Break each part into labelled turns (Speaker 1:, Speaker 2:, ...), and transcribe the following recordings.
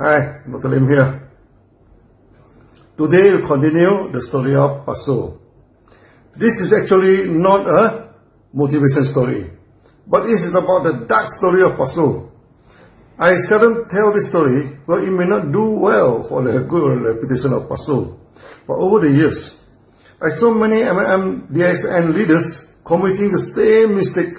Speaker 1: Hi, Dr. Lim here. Today we continue the story of Paso. This is actually not a motivation story, but this is about the dark story of Paso. I seldom tell this story, but it may not do well for the good reputation of Paso. But over the years, I saw many DXN leaders committing the same mistake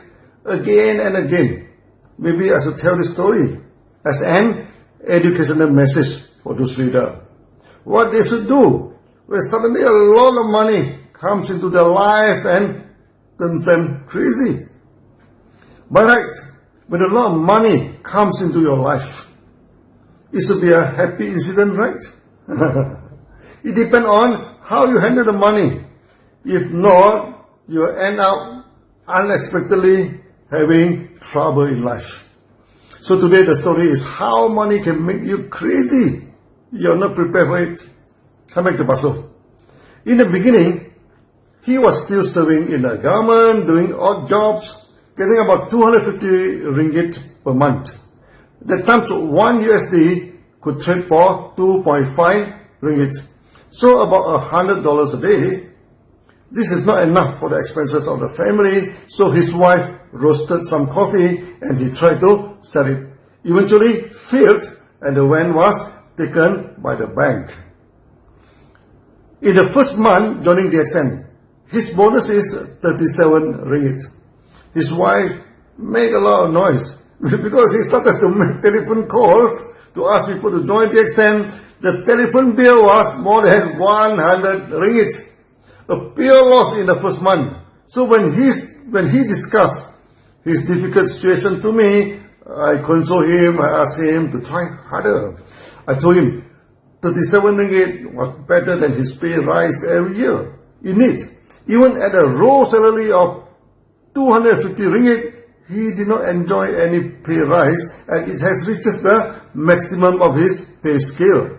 Speaker 1: again and again. Maybe I should tell this story as an educational message for those leaders. What they should do when suddenly a lot of money comes into their life and turns them crazy. By right, when a lot of money comes into your life, it should be a happy incident, right? It depends on how you handle the money. If not, you end up unexpectedly having trouble in life. So today the story is how money can make you crazy. You're not prepared for it. Come back to Paso. In the beginning, he was still serving in the government, doing odd jobs, getting about 250 ringgit per month. That times 1 USD could trade for 2.5 ringgit. So about $100 a day. This is not enough for the expenses of the family, so his wife roasted some coffee and he tried to sell it. Eventually failed and the van was taken by the bank. In the first month joining DXN, his bonus is 37 ringgit. His wife made a lot of noise because he started to make telephone calls to ask people to join DXN. The telephone bill was more than 100 ringgit. A pure loss in the first month. So when he discussed his difficult situation to me, I console him, I asked him to try harder. I told him 37 ringgit was better than his pay rise every year. Indeed, even at a raw salary of 250 ringgit, he did not enjoy any pay rise and it has reached the maximum of his pay scale.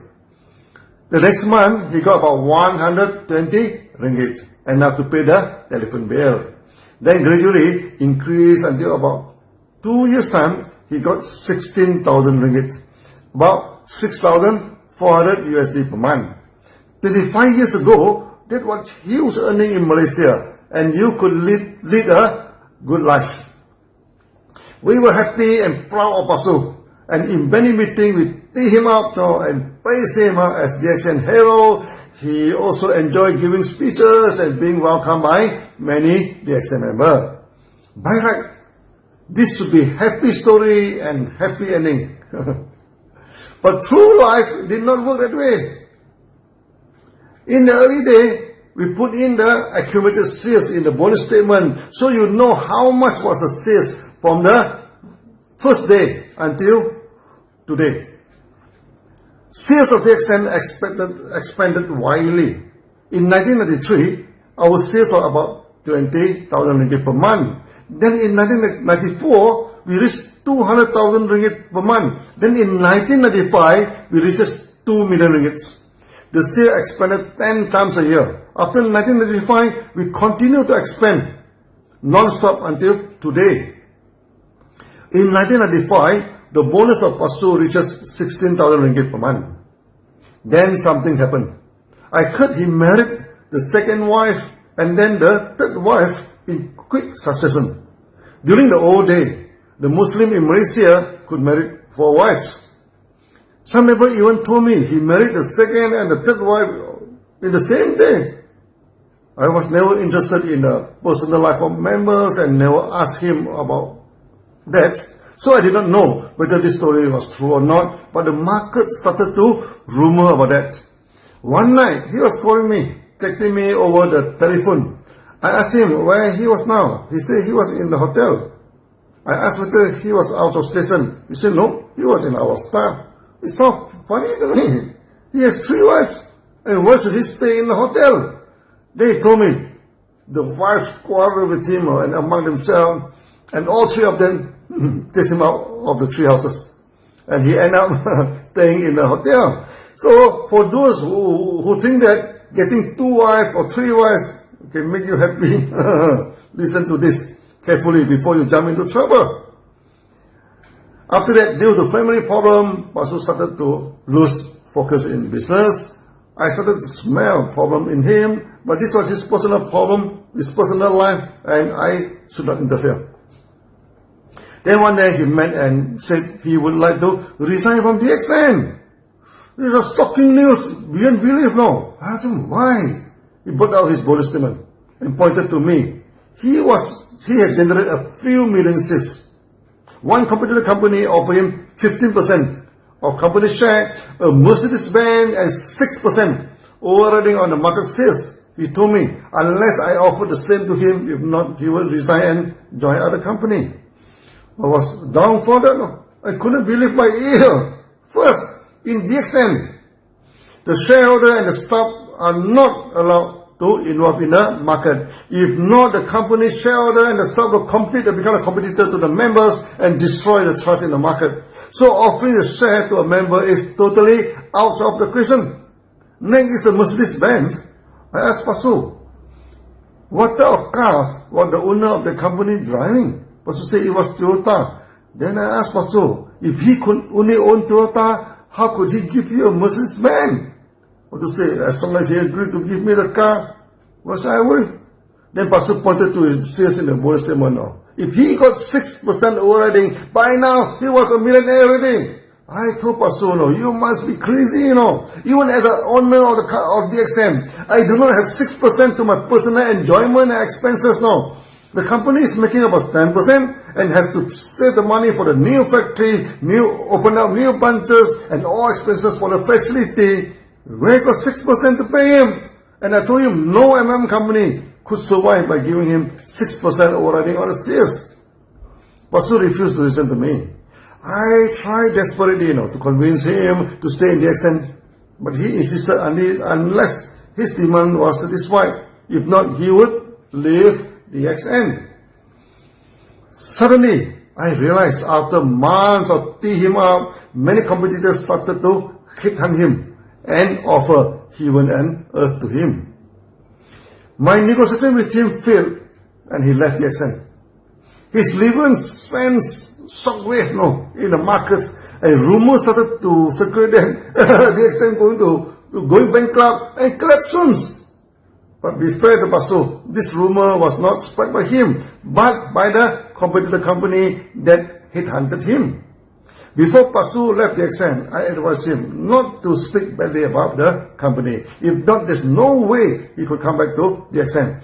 Speaker 1: The next month, he got about 120 ringgit, enough to pay the telephone bill. Then gradually increased until about 2 years' time, he got 16,000 ringgit, about 6,400 USD per month. 25 years ago, that was huge earning in Malaysia, and you could lead a good life. We were happy and proud of Paso, and in many meetings we tee him up and praise him as DXN hero. He also enjoyed giving speeches and being welcomed by many DXN members. By right, this should be happy story and happy ending. But true life did not work that way. In the early day, we put in the accumulated sales in the bonus statement so you know how much was the sales from the first day until today. Sales of DXN expanded widely. In 1993, our sales were about 20,000 ringgit per month. Then in 1994, we reached 200,000 ringgit per month. Then in 1995, we reached 2 million ringgit. The sale expanded 10 times a year. After 1995, we continue to expand non-stop until today. In 1995, the bonus of Paso reaches 16,000 ringgit per month. Then something happened. I heard he married the second wife and then the third wife in quick succession. During the old day, the Muslim in Malaysia could marry 4 wives. Some people even told me he married the second and the third wife in the same day. I was never interested in the personal life of members and never asked him about that. So I did not know whether this story was true or not, but the market started to rumor about that. One night, he was calling me, texting me over the telephone. I asked him where he was now. He said he was in the hotel. I asked whether he was out of station. He said no, he was in our staff. It sounds funny to me. He has 3 wives, and why should he stay in the hotel? They told me the wives quarreled with him and among themselves, and all 3 of them chased him out of the 3 houses. And he ended up staying in the hotel. So for those who think that getting 2 wives or 3 wives can make you happy, listen to this carefully before you jump into trouble. After that, due to family problem, Pasu started to lose focus in business. I started to smell problem in him, but this was his personal problem, his personal life, and I should not interfere. Then one day he met and said he would like to resign from DXN. This is shocking news, beyond belief, no. I asked him, why? He brought out his bold statement and pointed to me. He had generated a few million shares. One competitor company offered him 15% of company share, a Mercedes-Benz, and 6% overriding on the market shares. He told me, unless I offer the same to him, if not, he will resign and join other company. I was down for that. No? I couldn't believe my ear. First, in DXN, the shareholder and the staff are not allowed to involve in the market. If not, the company shareholder and the staff will become a competitor to the members and destroy the trust in the market. So offering the share to a member is totally out of the question. Next is the Mercedes-Benz. I asked Pasu, what type of cars was the owner of the company driving? Pasu said it was Toyota. Then I asked Pasu, if he could only own Toyota, how could he give you a Mercedes-Benz? Pasu said, as long as he agreed to give me the car, was I worried? Then Pasu pointed to his shares in the bonus statement now. If he got 6% overriding, by now he was a millionaire already. I told Pasu, no, you must be crazy, you know. Even as an owner of DXN, I do not have 6% to my personal enjoyment and expenses now. The company is making about 10% and has to save the money for the new factory, open up new branches, and all expenses for the facility. Where got 6% to pay him? And I told him no company could survive by giving him 6% overriding on the shares. Pasu refused to listen to me. I tried desperately, to convince him to stay in DXN, but he insisted unless his demand was satisfied. If not, he would leave DXN. Suddenly, I realized after months of teeing him up, many competitors started to headhunt him and offer heaven and earth to him. My negotiation with him failed and he left DXN. His liver sends shockwave in the market, and rumors started to circulate that DXN going bankrupt and collapse soon. But be fair to Pasu, this rumor was not spread by him, but by the competitor company that headhunted him. Before Pasu left DXN, I advised him not to speak badly about the company. If not, there's no way he could come back to DXN.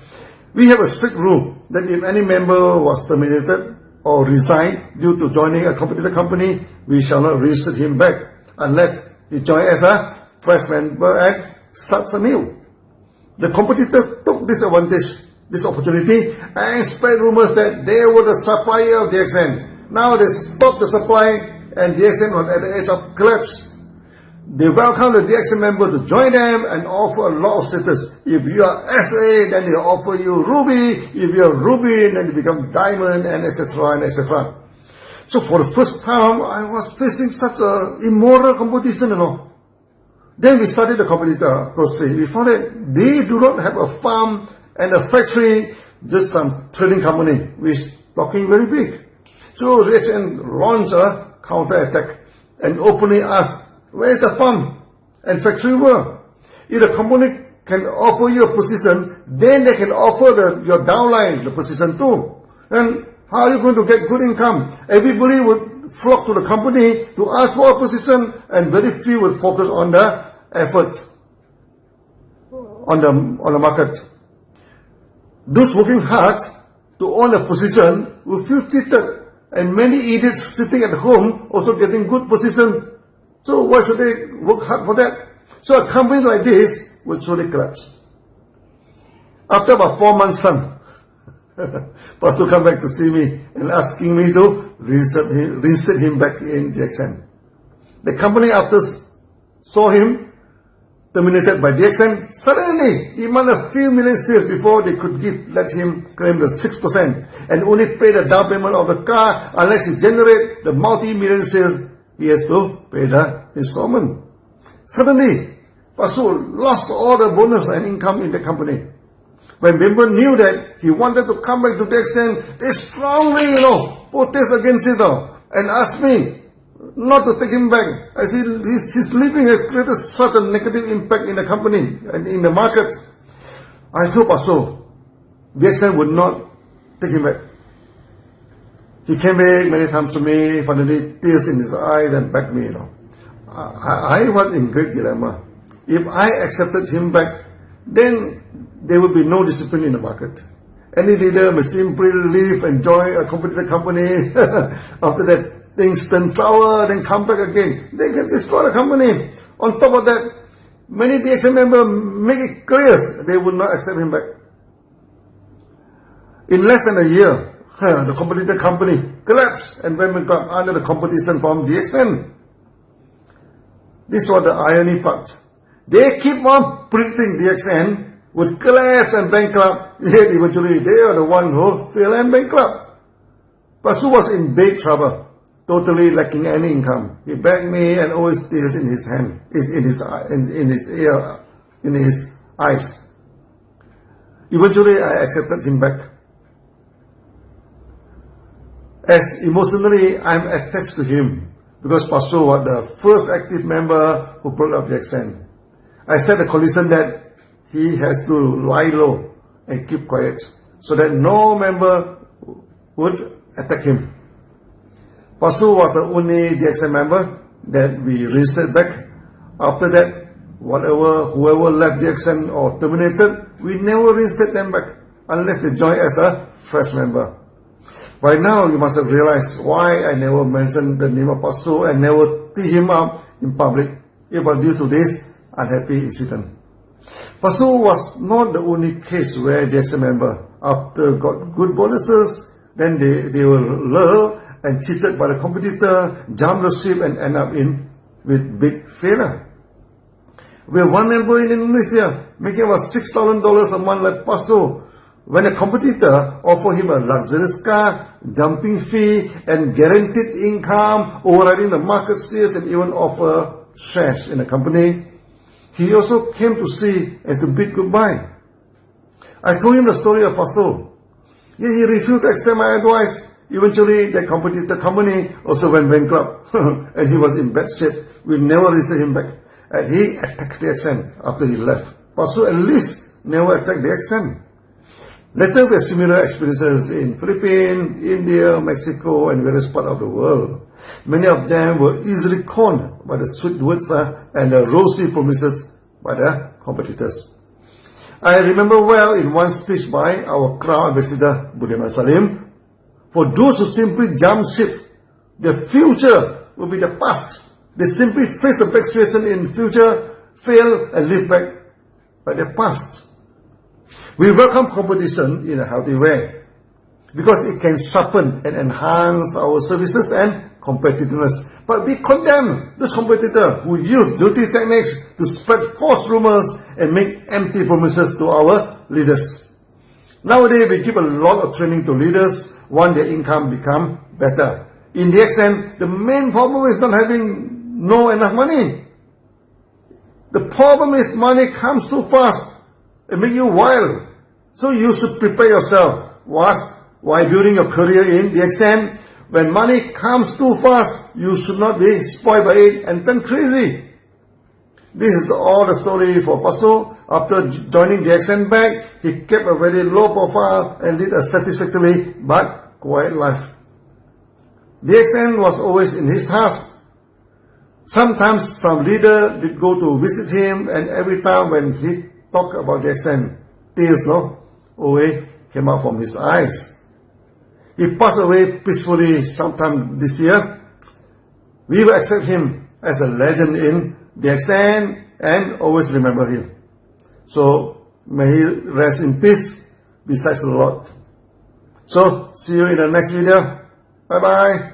Speaker 1: We have a strict rule that if any member was terminated or resigned due to joining a competitor company, we shall not reinstate him back unless he joins as a fresh member and starts anew. The competitor took this opportunity, and spread rumors that they were the supplier of DXN. Now they stopped the supply, and DXN was at the edge of collapse. They welcome the DXN member to join them and offer a lot of status. If you are SA, then they offer you Ruby. If you are Ruby, then you become Diamond, and etc. and etc. So for the first time, I was facing such a immoral competition, Then we studied the competitor closely. We found that they do not have a farm and a factory, just some trading company, which is talking very big. So DXN launched a counter-attack and openly asked, where is the farm and factory were? If the company can offer you a position, then they can offer your downline the position too. And how are you going to get good income? Everybody would flock to the company to ask for a position, and very few would focus on the effort on the market. Those working hard to own a position will feel cheated, and many idiots sitting at home also getting good position. So why should they work hard for that? So a company like this will surely collapse. After about 4 months' time, Pastor come back to see me and asking me to reinstate him back in DXN. The company after saw him terminated by DXN, suddenly demanded a few million shares before they could let him claim the 6% and only pay the down payment of the car unless he generate the multi-million shares. He has to pay the installment. Suddenly, Pasu lost all the bonus and income in the company. When member knew that he wanted to come back to DXN, they strongly, protest against it and asked me, not to take him back. I see his leaving has created such a negative impact in the company and in the market. I told Pastor, DXN would not take him back. He came back many times to me, finally tears in his eyes and begged me, I was in great dilemma. If I accepted him back, then there would be no discipline in the market. Any leader may simply leave and join a competitor company. After that, things turn sour, then come back again. They can destroy the company. On top of that, many DXN members make it clear they would not accept him back. In less than a year, the competitor company collapsed and went bankrupt under the competition from DXN. This was the irony part. They keep on predicting DXN would collapse and bankrupt, yet eventually they are the one who fail and bankrupt. Pastor was in big trouble, totally lacking any income. He begged me and always tears in his hand, in his eyes. Eventually I accepted him back. As emotionally I'm attached to him, because Pastor was the first active member who brought up DXN. I set a condition that he has to lie low and keep quiet, so that no member would attack him. Pastor was the only DXN member that we registered back. After that, whoever left DXN or terminated, we never reinstated them back unless they joined as a fresh member. By now, you must have realized why I never mentioned the name of Pastor and never tee him up in public. It was due to this unhappy incident. Pastor was not the only case where DXN member, after got good bonuses, then they were lured and cheated by the competitor, jumped the ship and end up with big failure. We have one member in Indonesia making about $6,000 a month like Pastor, when a competitor offered him a luxurious car, jumping fee, and guaranteed income, overriding the market shares, and even offer shares in the company. He also came to see and to bid goodbye. I told him the story of Pastor. Yet he refused to accept my advice. Eventually, the competitor company also went bankrupt, and he was in bad shape. We never received him back. And he attacked DXN after he left. Pastor at least never attacked DXN. Later, we had similar experiences in Philippines, India, Mexico, and various parts of the world. Many of them were easily conned by the sweet words and the rosy promises by the competitors. I remember well in one speech by our Crown Ambassador, Budiman Salim, for those who simply jump ship, their future will be the past. They simply face a bad situation in future, fail, and live back by their past. We welcome competition in a healthy way because it can sharpen and enhance our services and competitiveness. But we condemn those competitors who use dirty techniques to spread false rumors and make empty promises to our leaders. Nowadays, we give a lot of training to leaders, want their income become better. In DXN, the main problem is not having enough money. The problem is money comes too fast and make you wild. So you should prepare yourself. While building your career in DXN, when money comes too fast, you should not be spoiled by it and turn crazy. This is all the story for Pastor. After joining DXN back, he kept a very low profile and led a satisfactory but quiet life. DXN was always in his heart. Sometimes some leader did go to visit him, and every time when he talked about DXN, tears always came out from his eyes. He passed away peacefully sometime this year. We will accept him as a legend in DXN and always remember him. So may he rest in peace beside the Lord. So see you in the next video. Bye bye.